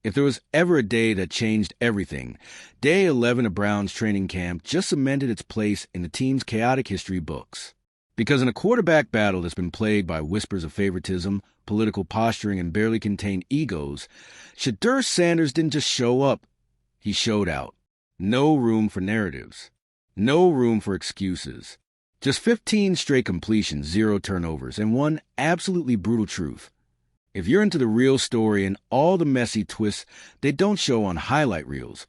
If there was ever a day that changed everything, Day 11 of Brown's training camp just cemented its place in the team's chaotic history books. Because in a quarterback battle that's been plagued by whispers of favoritism, political posturing, and barely contained egos, Shedeur Sanders didn't just show up. He showed out. No room for narratives. No room for excuses. Just 15 straight completions, 0 turnovers, and one absolutely brutal truth. If you're into the real story and all the messy twists they don't show on highlight reels,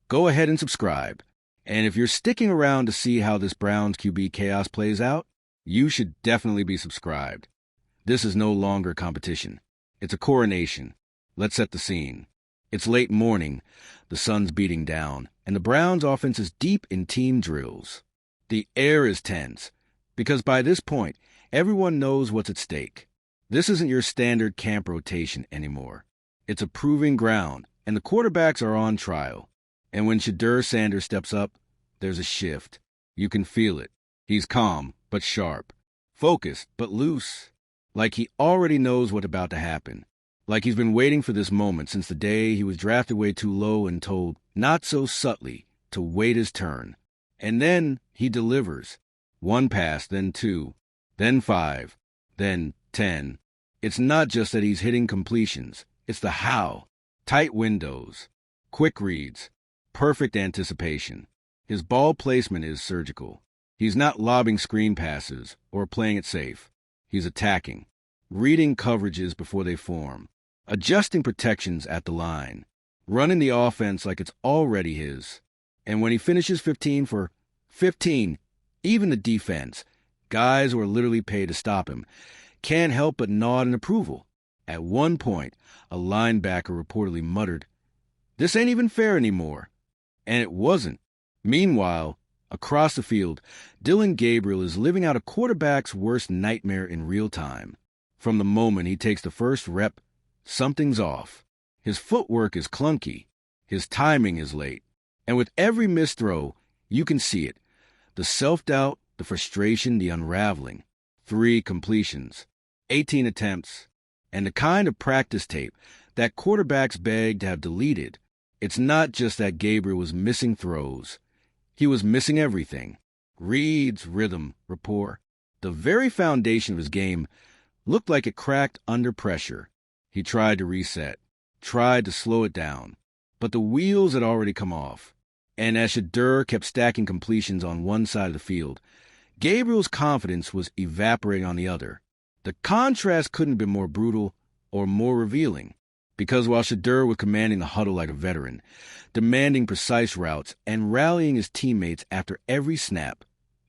go ahead and subscribe. And if you're sticking around to see how this Browns QB chaos plays out, you should definitely be subscribed. This is no longer competition. It's a coronation. Let's set the scene. It's late morning, the sun's beating down, and the Browns' offense is deep in team drills. The air is tense, because by this point, everyone knows what's at stake. This isn't your standard camp rotation anymore. It's a proving ground, and the quarterbacks are on trial. And when Shedeur Sanders steps up, there's a shift. You can feel it. He's calm, but sharp. Focused, but loose. Like he already knows what's about to happen. Like he's been waiting for this moment since the day he was drafted way too low and told, not so subtly, to wait his turn. And then he delivers. 1 pass, then 2, then 5, then 10. It's not just that he's hitting completions. It's the how. Tight windows. Quick reads. Perfect anticipation. His ball placement is surgical. He's not lobbing screen passes or playing it safe. He's attacking. Reading coverages before they form. Adjusting protections at the line. Running the offense like it's already his. And when he finishes 15 for 15, even the defense, guys who are literally paid to stop him, can't help but nod in approval. At one point, a linebacker reportedly muttered, "This ain't even fair anymore." And it wasn't. Meanwhile, across the field, Dillon Gabriel is living out a quarterback's worst nightmare in real time. From the moment he takes the first rep, something's off. His footwork is clunky. His timing is late. And with every missed throw, you can see it. The self-doubt, the frustration, the unraveling. 3 completions, 18 attempts, and the kind of practice tape that quarterbacks beg to have deleted. It's not just that Gabriel was missing throws. He was missing everything. Reads, rhythm, rapport. The very foundation of his game looked like it cracked under pressure. He tried to reset, tried to slow it down, but the wheels had already come off. And as Shedeur kept stacking completions on one side of the field, Gabriel's confidence was evaporating on the other. The contrast couldn't have been more brutal or more revealing, because while Shedeur was commanding the huddle like a veteran, demanding precise routes and rallying his teammates after every snap,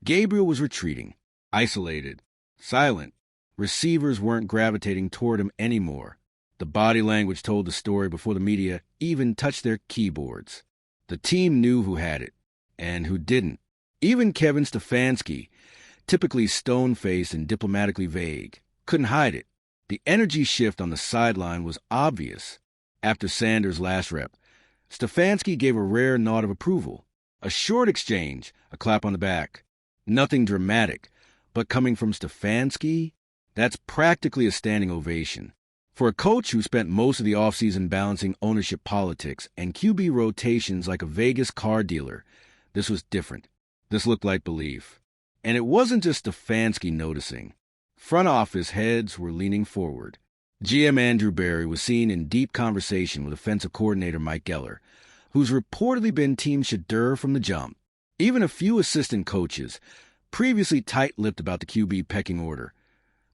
Gabriel was retreating, isolated, silent. Receivers weren't gravitating toward him anymore. The body language told the story before the media even touched their keyboards. The team knew who had it and who didn't. Even Kevin Stefanski, typically stone-faced and diplomatically vague, couldn't hide it. The energy shift on the sideline was obvious. After Sanders' last rep, Stefanski gave a rare nod of approval. A short exchange, a clap on the back. Nothing dramatic, but coming from Stefanski, that's practically a standing ovation. For a coach who spent most of the offseason balancing ownership politics and QB rotations like a Vegas car dealer, this was different. This looked like belief. And it wasn't just Stefanski noticing. Front office heads were leaning forward. GM Andrew Berry was seen in deep conversation with offensive coordinator Mike Geller, who's reportedly been Team Shedeur from the jump. Even a few assistant coaches, previously tight-lipped about the QB pecking order,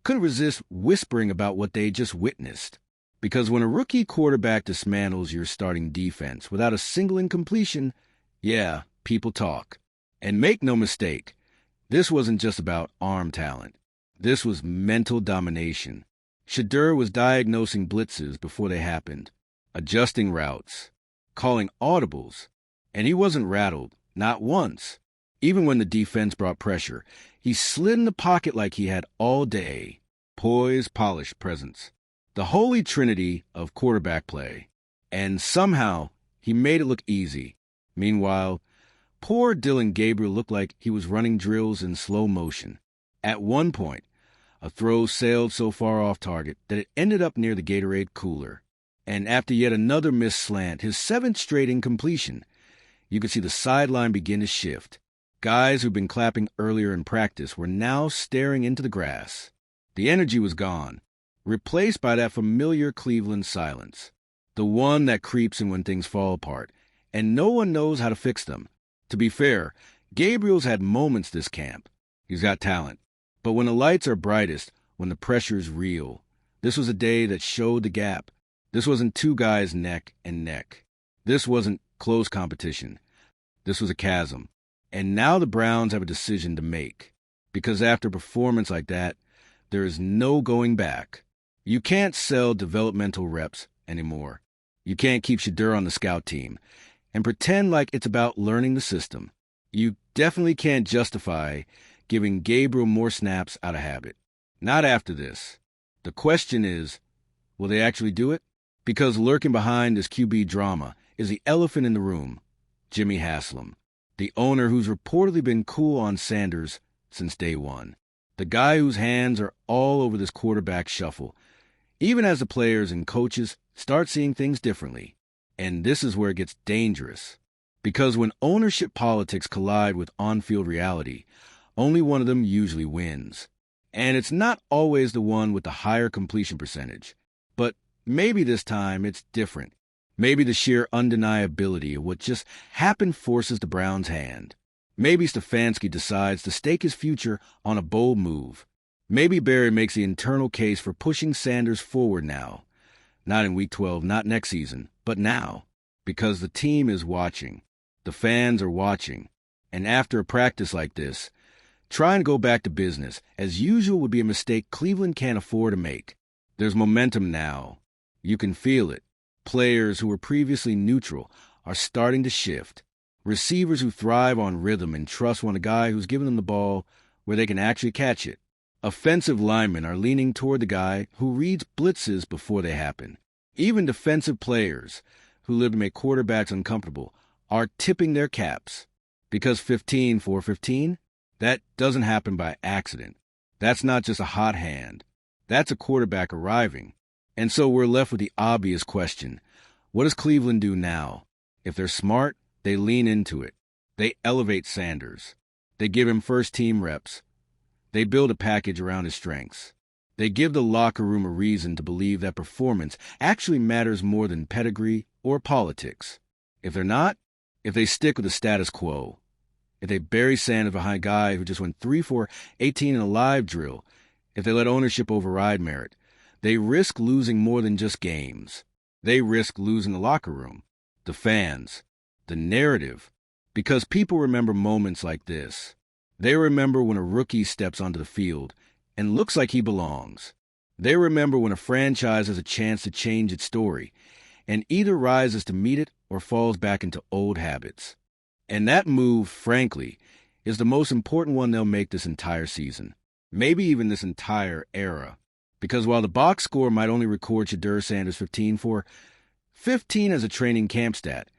couldn't resist whispering about what they just witnessed. Because when a rookie quarterback dismantles your starting defense without a single incompletion, yeah, people talk. And make no mistake, this wasn't just about arm talent. This was mental domination. Shedeur was diagnosing blitzes before they happened, adjusting routes, calling audibles, and he wasn't rattled, not once. Even when the defense brought pressure, he slid in the pocket like he had all day. Poise, polished presence. The holy trinity of quarterback play. And somehow, he made it look easy. Meanwhile, poor Dillon Gabriel looked like he was running drills in slow motion. At one point, a throw sailed so far off target that it ended up near the Gatorade cooler. And after yet another missed slant, his seventh straight incompletion, you could see the sideline begin to shift. Guys who'd been clapping earlier in practice were now staring into the grass. The energy was gone, replaced by that familiar Cleveland silence, the one that creeps in when things fall apart, and no one knows how to fix them. To be fair, Gabriel's had moments this camp. He's got talent. But when the lights are brightest, when the pressure's real, this was a day that showed the gap. This wasn't two guys neck and neck. This wasn't close competition. This was a chasm. And now the Browns have a decision to make. Because after a performance like that, there is no going back. You can't sell developmental reps anymore. You can't keep Shedeur on the scout team and pretend like it's about learning the system. You definitely can't justify giving Gabriel more snaps out of habit. Not after this. The question is, will they actually do it? Because lurking behind this QB drama is the elephant in the room, Jimmy Haslam, the owner who's reportedly been cool on Sanders since day one, the guy whose hands are all over this quarterback shuffle, even as the players and coaches start seeing things differently. And this is where it gets dangerous. Because when ownership politics collide with on-field reality, only one of them usually wins. And it's not always the one with the higher completion percentage. But maybe this time it's different. Maybe the sheer undeniability of what just happened forces the Browns' hand. Maybe Stefanski decides to stake his future on a bold move. Maybe Barry makes the internal case for pushing Sanders forward now. Not in Week 12, not next season, but now. Because the team is watching. The fans are watching. And after a practice like this, trying to go back to business, as usual, would be a mistake Cleveland can't afford to make. There's momentum now. You can feel it. Players who were previously neutral are starting to shift. Receivers who thrive on rhythm and trust want a guy who's giving them the ball where they can actually catch it. Offensive linemen are leaning toward the guy who reads blitzes before they happen. Even defensive players who live to make quarterbacks uncomfortable are tipping their caps. Because 15 for 15, that doesn't happen by accident. That's not just a hot hand. That's a quarterback arriving. And so we're left with the obvious question. What does Cleveland do now? If they're smart, they lean into it. They elevate Sanders. They give him first-team reps. They build a package around his strengths. They give the locker room a reason to believe that performance actually matters more than pedigree or politics. If they're not, if they stick with the status quo, if they bury Sanders behind a guy who just went 3 for 18 in a live drill, if they let ownership override merit, they risk losing more than just games. They risk losing the locker room, the fans, the narrative, because people remember moments like this. They remember when a rookie steps onto the field and looks like he belongs. They remember when a franchise has a chance to change its story and either rises to meet it or falls back into old habits. And that move, frankly, is the most important one they'll make this entire season. Maybe even this entire era. Because while the box score might only record Shedeur Sanders 15 for 15 as a training camp stat,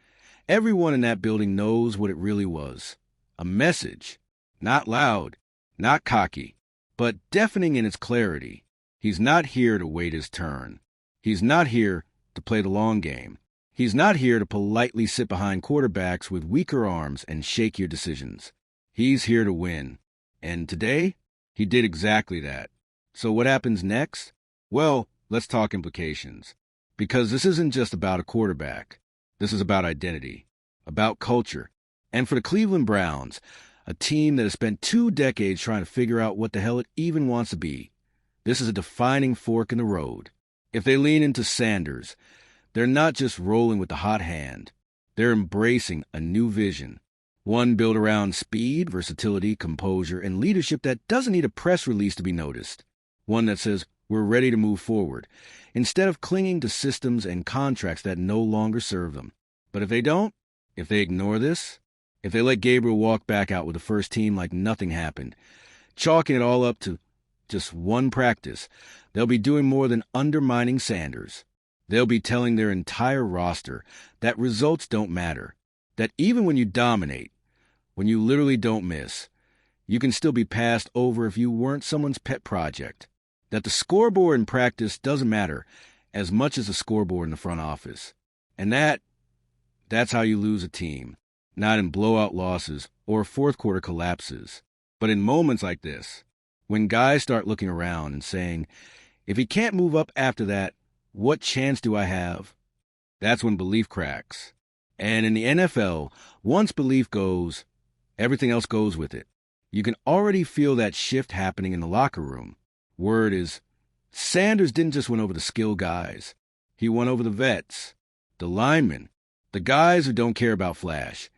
everyone in that building knows what it really was. A message. Not loud, not cocky, but deafening in its clarity. He's not here to wait his turn. He's not here to play the long game. He's not here to politely sit behind quarterbacks with weaker arms and shakier decisions. He's here to win. And today, he did exactly that. So what happens next? Well, let's talk implications. Because this isn't just about a quarterback. This is about identity, about culture. And for the Cleveland Browns, a team that has spent 2 decades trying to figure out what the hell it even wants to be, this is a defining fork in the road. If they lean into Sanders, they're not just rolling with the hot hand. They're embracing a new vision. One built around speed, versatility, composure, and leadership that doesn't need a press release to be noticed. One that says, we're ready to move forward, instead of clinging to systems and contracts that no longer serve them. But if they don't, if they ignore this, if they let Gabriel walk back out with the first team like nothing happened, chalking it all up to just one practice, they'll be doing more than undermining Sanders. They'll be telling their entire roster that results don't matter, that even when you dominate, when you literally don't miss, you can still be passed over if you weren't someone's pet project, that the scoreboard in practice doesn't matter as much as the scoreboard in the front office. And that's how you lose a team, not in blowout losses or fourth quarter collapses, but in moments like this, when guys start looking around and saying, if he can't move up after that, what chance do I have? That's when belief cracks. And in the NFL, once belief goes, everything else goes with it. You can already feel that shift happening in the locker room. Word is, Sanders didn't just win over the skilled guys. He won over the vets, the linemen, the guys who don't care about flash.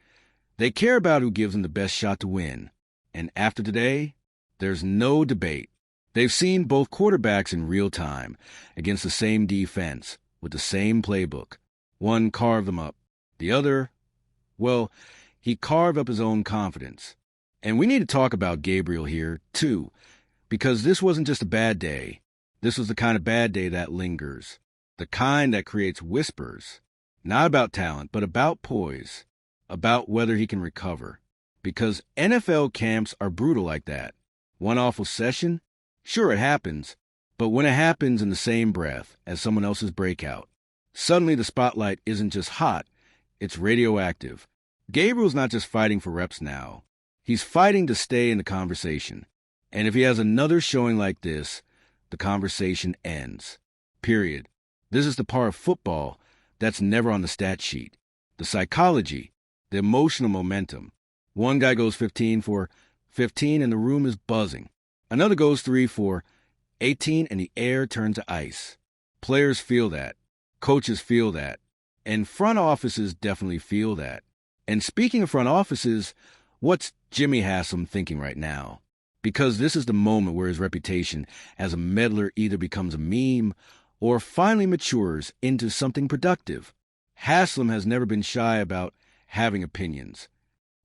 They care about who gives them the best shot to win. And after today, there's no debate. They've seen both quarterbacks in real time, against the same defense, with the same playbook. One carved them up. The other, well, he carved up his own confidence. And we need to talk about Gabriel here, too, because this wasn't just a bad day. This was the kind of bad day that lingers, the kind that creates whispers, not about talent, but about poise, about whether he can recover. Because NFL camps are brutal like that. One awful session? Sure, it happens, but when it happens in the same breath as someone else's breakout, suddenly the spotlight isn't just hot, it's radioactive. Gabriel's not just fighting for reps now. He's fighting to stay in the conversation. And if he has another showing like this, the conversation ends. Period. This is the part of football that's never on the stat sheet. The psychology, the emotional momentum. One guy goes 15 for 15 and the room is buzzing. Another goes 3 for 18 and the air turns to ice. Players feel that. Coaches feel that. And front offices definitely feel that. And speaking of front offices, what's Jimmy Haslam thinking right now? Because this is the moment where his reputation as a meddler either becomes a meme or finally matures into something productive. Haslam has never been shy about having opinions.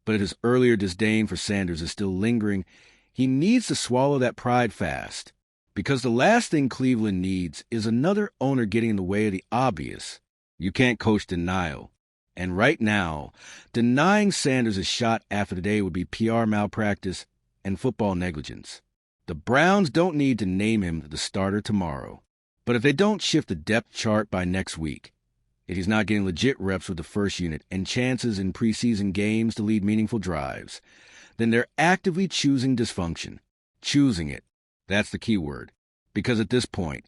But his earlier disdain for Sanders is still lingering. He needs to swallow that pride fast. Because the last thing Cleveland needs is another owner getting in the way of the obvious. You can't coach denial. And right now, denying Sanders a shot after the day would be PR malpractice and football negligence. The Browns don't need to name him the starter tomorrow. But if they don't shift the depth chart by next week, if he's not getting legit reps with the first unit and chances in preseason games to lead meaningful drives, then they're actively choosing dysfunction. Choosing it. That's the key word. Because at this point,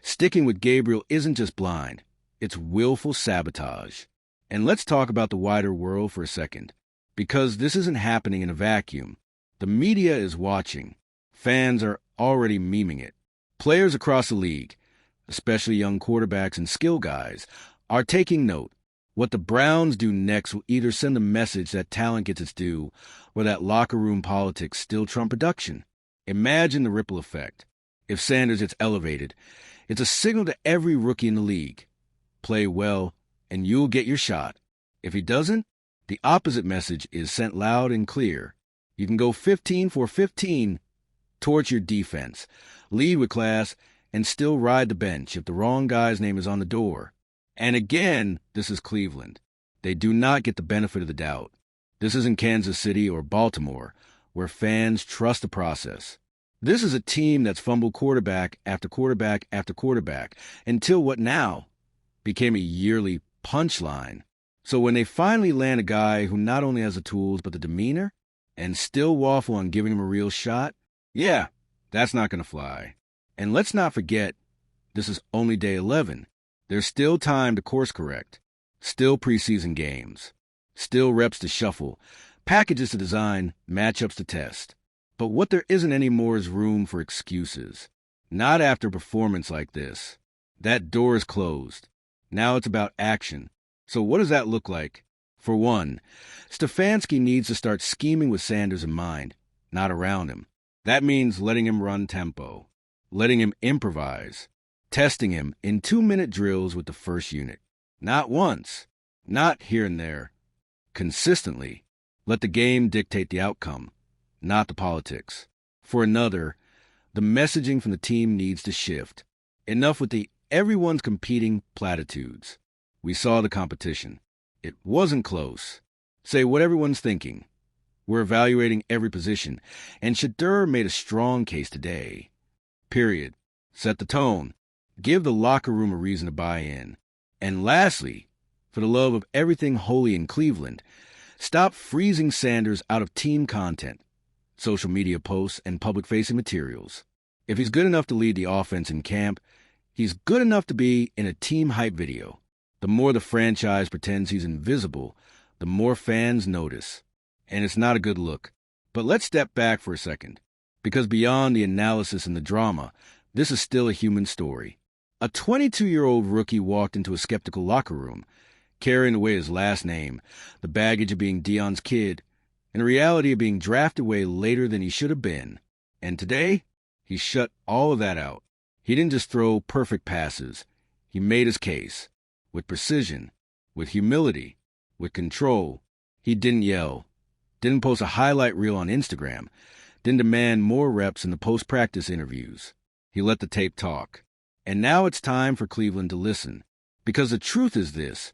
sticking with Gabriel isn't just blind. It's willful sabotage. And let's talk about the wider world for a second. Because this isn't happening in a vacuum. The media is watching. Fans are already memeing it. Players across the league, especially young quarterbacks and skill guys, are taking note. What the Browns do next will either send a message that talent gets its due or that locker room politics still trump production. Imagine the ripple effect. If Sanders gets elevated, it's a signal to every rookie in the league. Play well, and you'll get your shot. If he doesn't, the opposite message is sent loud and clear. You can go 15 for 15 towards your defense, lead with class, and still ride the bench if the wrong guy's name is on the door. And again, this is Cleveland. They do not get the benefit of the doubt. This isn't Kansas City or Baltimore, where fans trust the process. This is a team that's fumbled quarterback after quarterback after quarterback until what now became a yearly punchline. So when they finally land a guy who not only has the tools but the demeanor and still waffle on giving him a real shot, yeah, that's not going to fly. And let's not forget, this is only day 11. There's still time to course correct, still preseason games, still reps to shuffle, packages to design, matchups to test. But what there isn't anymore is room for excuses. Not after a performance like this. That door is closed. Now it's about action. So what does that look like? For one, Stefanski needs to start scheming with Sanders in mind, not around him. That means letting him run tempo, letting him improvise, testing him in 2-minute drills with the first unit. Not once, not here and there. Consistently, let the game dictate the outcome, not the politics. For another, the messaging from the team needs to shift. Enough with the everyone's competing platitudes. We saw the competition. It wasn't close. Say what everyone's thinking. We're evaluating every position, and Shedeur made a strong case today. Period. Set the tone. Give the locker room a reason to buy in. And lastly, for the love of everything holy in Cleveland, stop freezing Sanders out of team content, social media posts, and public-facing materials. If he's good enough to lead the offense in camp, he's good enough to be in a team hype video. The more the franchise pretends he's invisible, the more fans notice. And it's not a good look. But let's step back for a second, because beyond the analysis and the drama, this is still a human story. A 22-year-old rookie walked into a skeptical locker room, carrying away his last name, the baggage of being Deion's kid, and the reality of being drafted away later than he should have been. And today, he shut all of that out. He didn't just throw perfect passes. He made his case. With precision, with humility, with control. He didn't yell, didn't post a highlight reel on Instagram, didn't demand more reps in the post-practice interviews. He let the tape talk. And now it's time for Cleveland to listen. Because the truth is this: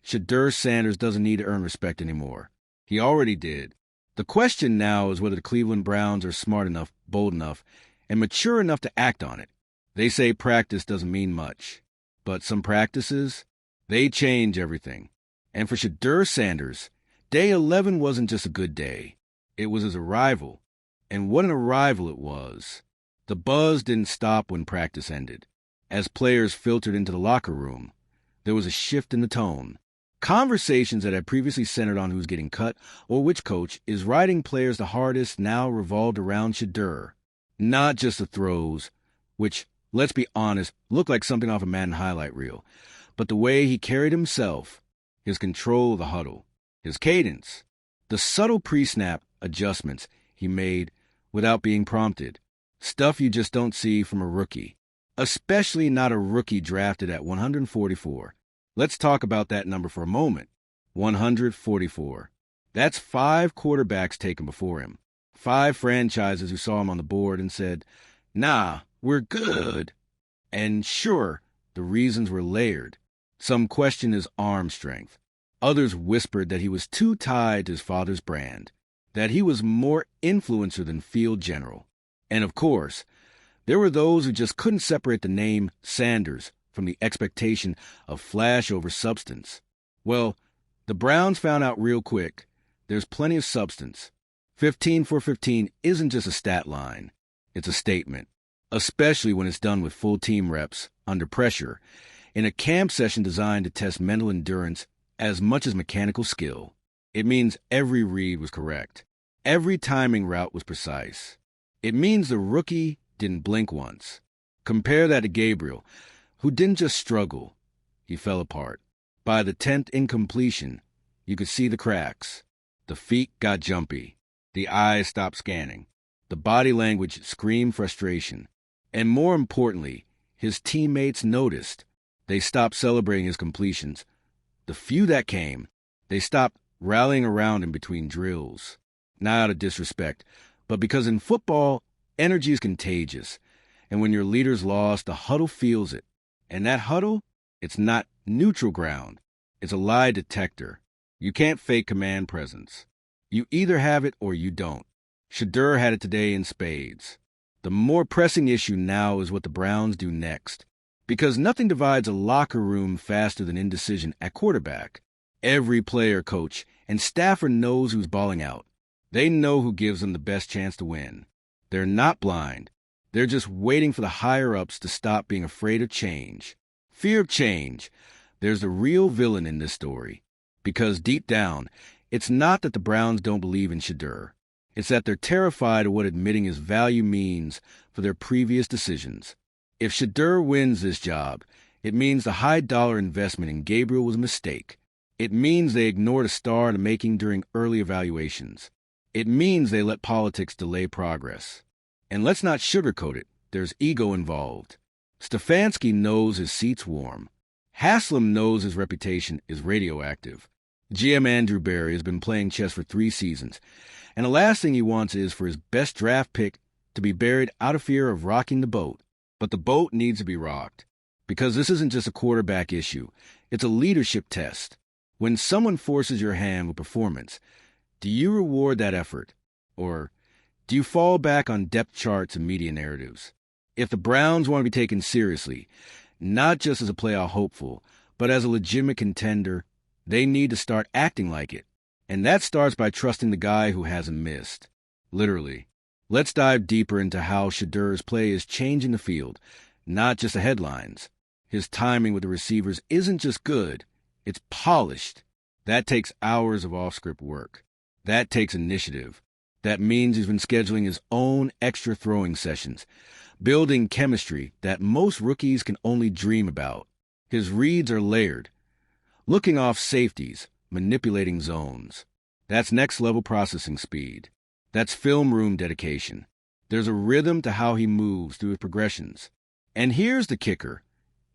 Shedeur Sanders doesn't need to earn respect anymore. He already did. The question now is whether the Cleveland Browns are smart enough, bold enough, and mature enough to act on it. They say practice doesn't mean much. But some practices, they change everything. And for Shedeur Sanders, day 11 wasn't just a good day. It was his arrival. And what an arrival it was. The buzz didn't stop when practice ended. As players filtered into the locker room, there was a shift in the tone. Conversations that had previously centered on who's getting cut or which coach is riding players the hardest now revolved around Shedeur. Not just the throws, which, let's be honest, looked like something off a Madden highlight reel, but the way he carried himself, his control of the huddle, his cadence, the subtle pre-snap adjustments he made without being prompted. Stuff you just don't see from a rookie. Especially not a rookie drafted at 144. Let's talk about that number for a moment. 144. That's 5 quarterbacks taken before him. 5 franchises who saw him on the board and said, "Nah, we're good." And sure, the reasons were layered. Some questioned his arm strength. Others whispered that he was too tied to his father's brand, that he was more influencer than field general. And of course, there were those who just couldn't separate the name Sanders from the expectation of flash over substance. Well, the Browns found out real quick. There's plenty of substance. 15 for 15 isn't just a stat line. It's a statement, especially when it's done with full team reps, under pressure, in a camp session designed to test mental endurance as much as mechanical skill. It means every read was correct. Every timing route was precise. It means the rookie didn't blink once. Compare that to Gabriel, who didn't just struggle. He fell apart. By the 10th incompletion, you could see the cracks. The feet got jumpy. The eyes stopped scanning. The body language screamed frustration. And more importantly, his teammates noticed. They stopped celebrating his completions. The few that came, they stopped rallying around him between drills. Not out of disrespect, but because in football, energy is contagious. And when your leader's lost, the huddle feels it. And that huddle, it's not neutral ground. It's a lie detector. You can't fake command presence. You either have it or you don't. Shedeur had it today in spades. The more pressing issue now is what the Browns do next. Because nothing divides a locker room faster than indecision at quarterback. Every player, coach, and staffer knows who's balling out. They know who gives them the best chance to win. They're not blind. They're just waiting for the higher-ups to stop being afraid of change. Fear of change. There's the real villain in this story. Because deep down, it's not that the Browns don't believe in Shedeur. It's that they're terrified of what admitting his value means for their previous decisions. If Shedeur wins this job, it means the high-dollar investment in Gabriel was a mistake. It means they ignored a star in the making during early evaluations. It means they let politics delay progress. And let's not sugarcoat it. There's ego involved. Stefanski knows his seat's warm. Haslam knows his reputation is radioactive. GM Andrew Berry has been playing chess for 3 seasons, and the last thing he wants is for his best draft pick to be buried out of fear of rocking the boat. But the boat needs to be rocked, because this isn't just a quarterback issue. It's a leadership test. When someone forces your hand with performance, do you reward that effort? Or do you fall back on depth charts and media narratives? If the Browns want to be taken seriously, not just as a playoff hopeful, but as a legitimate contender, they need to start acting like it. And that starts by trusting the guy who hasn't missed. Literally. Let's dive deeper into how Shedeur's play is changing the field, not just the headlines. His timing with the receivers isn't just good, it's polished. That takes hours of off-script work. That takes initiative. That means he's been scheduling his own extra throwing sessions, building chemistry that most rookies can only dream about. His reads are layered, looking off safeties, manipulating zones. That's next-level processing speed. That's film room dedication. There's a rhythm to how he moves through his progressions. And here's the kicker.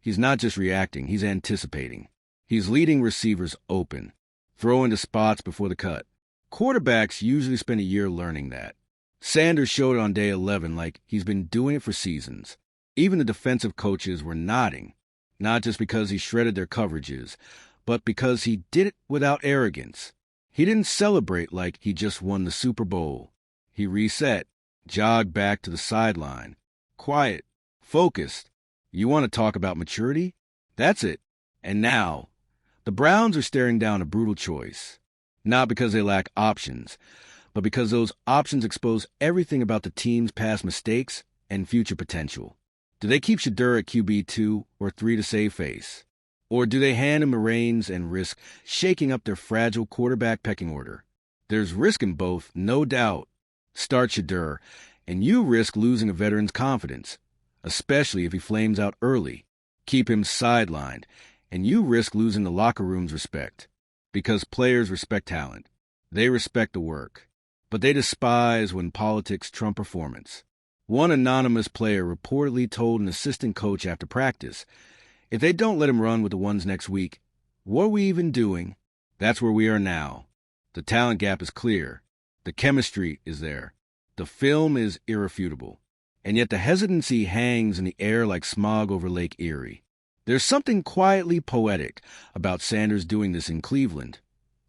He's not just reacting, he's anticipating. He's leading receivers open, throwing to spots before the cut. Quarterbacks usually spend a year learning that. Sanders showed it on day 11 like he's been doing it for seasons. Even the defensive coaches were nodding, not just because he shredded their coverages, but because he did it without arrogance. He didn't celebrate like he just won the Super Bowl. He reset, jogged back to the sideline. Quiet, focused. You want to talk about maturity? That's it. And now, the Browns are staring down a brutal choice. Not because they lack options, but because those options expose everything about the team's past mistakes and future potential. Do they keep Shedeur at QB2 or 3 to save face? Or do they hand him the reins and risk shaking up their fragile quarterback pecking order? There's risk in both, no doubt. Start Shedeur, and you risk losing a veteran's confidence, especially if he flames out early. Keep him sidelined, and you risk losing the locker room's respect. Because players respect talent. They respect the work. But they despise when politics trump performance. One anonymous player reportedly told an assistant coach after practice, if they don't let him run with the ones next week, what are we even doing? That's where we are now. The talent gap is clear. The chemistry is there. The film is irrefutable. And yet the hesitancy hangs in the air like smog over Lake Erie. There's something quietly poetic about Sanders doing this in Cleveland.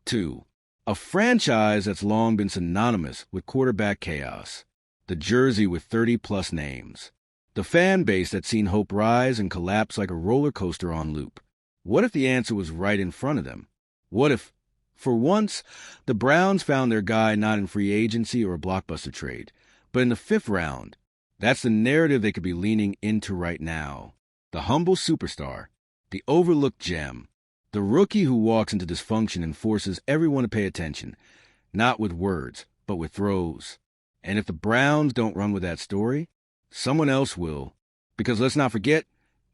2. A franchise that's long been synonymous with quarterback chaos. The jersey with 30-plus names. The fan base that's seen hope rise and collapse like a roller coaster on loop. What if the answer was right in front of them? What if, for once, the Browns found their guy not in free agency or a blockbuster trade, but in the 5th round? That's the narrative they could be leaning into right now. The humble superstar, the overlooked gem, the rookie who walks into dysfunction and forces everyone to pay attention, not with words, but with throws. And if the Browns don't run with that story, someone else will. Because let's not forget,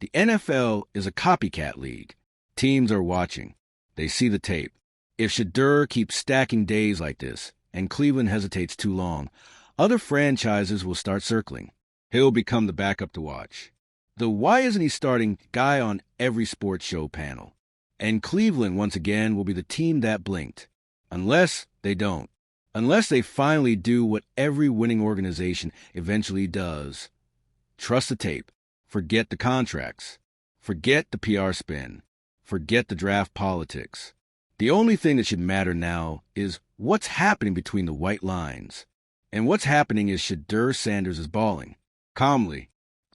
the NFL is a copycat league. Teams are watching. They see the tape. If Shedeur keeps stacking days like this, and Cleveland hesitates too long, other franchises will start circling. He'll become the backup to watch. The why isn't he starting guy on every sports show panel? And Cleveland, once again, will be the team that blinked. Unless they don't. Unless they finally do what every winning organization eventually does. Trust the tape. Forget the contracts. Forget the PR spin. Forget the draft politics. The only thing that should matter now is what's happening between the white lines. And what's happening is Shedeur Sanders is balling. Calmly.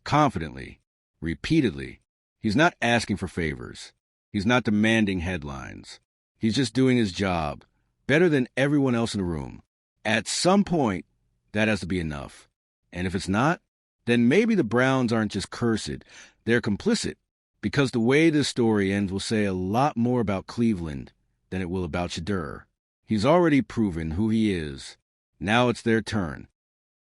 Confidently. Repeatedly. He's not asking for favors. He's not demanding headlines. He's just doing his job. Better than everyone else in the room. At some point, that has to be enough. And if it's not, then maybe the Browns aren't just cursed, they're complicit. Because the way this story ends will say a lot more about Cleveland than it will about Shedeur. He's already proven who he is. Now it's their turn.